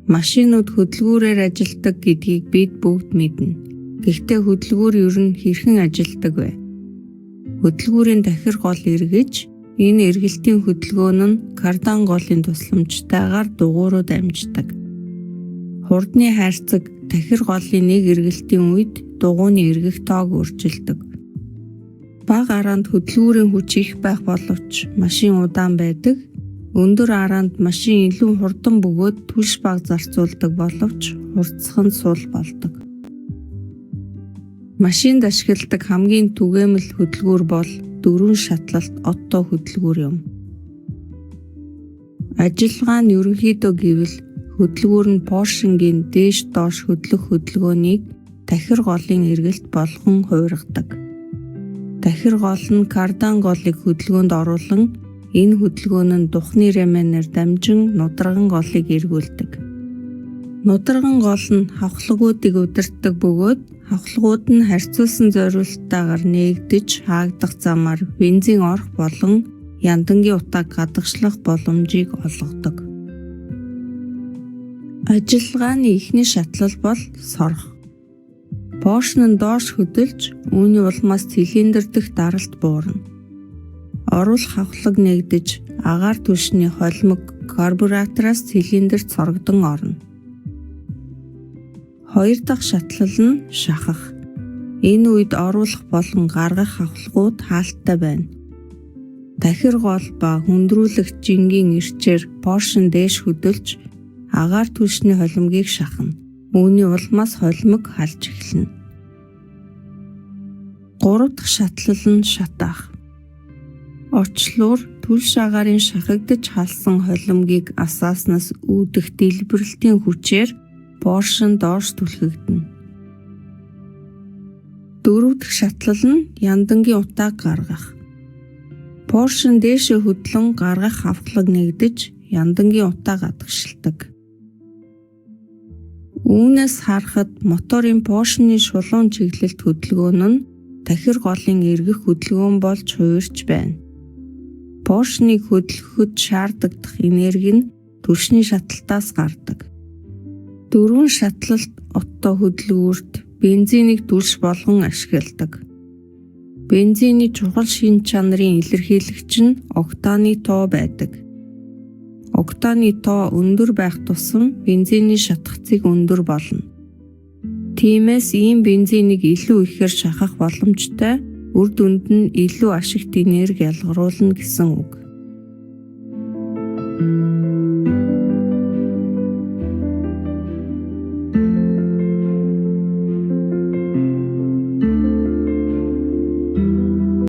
Машинууд хөдөлгүүрээр ажилдаг гэдгийг бид бүгд мэднэ. Гэхдээ хөдөлгүүр ер нь хэрхэн ажилдаг вэ? Хөдөлгүүрийн тахир гол эргэж, энэ эргэлтийн хөдөлгөөн нь кардан голын тусламжтайгаар дугуйруу дамждаг. Хурдны хайрцаг тахир голын нэг эргэлтийн үед дугуйны эргэх тоог өөрчилдөг. Бага араанд хөдөлгүүрийн хүч их байх боловч машин удаан байдаг. Өндөр араанд машин илүү хурдан бөгөөд түлш бага зарцуулдаг боловч хурцсах нь сул болдог. Машинд ашигладаг хамгийн түгээмэл хөдөлгүүр бол 4 шатлалт отто хөдөлгүүр юм. Ажиллагаа нь ерөнхийдөө гэвэл хөдөлгүүр нь Поршенгийн дээш доош хөдлөх хөдөлгөөнийг тахир голын эргэлт болгон хувиргадаг. Тахир гол нь кардан голыг хөдөлгөөнд оруулан энэ хөдөлгөөн нь духны ремэнээр дамжин нудраган голыг эргүүлдэг. Нудраган гол нь хавхлагуудыг удирддаг бөгөөд хавхлагууд нь харьцуулсан зориулттайгаар нээгдэж хаагдах замаар бензин орох болон яндангийн утааг гадагшлах боломжийг олгодог. Ажиллагааны эхний шатлал бол сорох. Поршен нь доош хөдөлж, үүний улмаас цилиндр дэх даралт буурна. Оруулах хавхлаг нэгдэж, агаар түлшний холимог карбюратороос цилиндрт сорогдон орно. 2 дахь шатлал нь шахах. Энэ үед оруулах болон гаргах хавхлагууд хаалттай байна. Тахир гол ба хүндрүүлэх жингийн ирчээр поршен дээш хөдөлж, агаар түлшний холимгийг шахна. Үүний улмаас холимог халж эхэлнэ. 3 дахь шатлал нь шатаах. Очлуур түлш агаарын шахагдж халсан холимгийг асааснаас үүдэх дэлбэрэлтийн хүчээр поршен доош түлхэгдэнэ. 4 дахь шатлал нь яндангийн утааг гаргах. Поршен дээшээ хөдлөн гаргах хавхлаг нэгдэж яндангийн утаа гадагшилдаг. Үүнээс харахад моторын поршны шулуун чиглэлт хөдөлгөөн нь тахир голын эргэх хөдөлгөөн болж хувирч байна. Поршныг хөдлөхөд шаардагдах энерги нь түлшний шатлалтаас гардаг. 4 шатлалт отто хөдөлгүүрт бензинийг түлш болгон ашигладаг. Бензиний чухал шин чанарын илэрхийлэгч нь октаны тоо байдаг. Октаны тоо өндөр байх тусам бензиний шатгацыг өндөр болно. Тиймээс ийм бензинийг илүү ихээр шахах боломжтой, үр дүнд нь илүү ашигт энерги ялгаруулна гэсэн үг.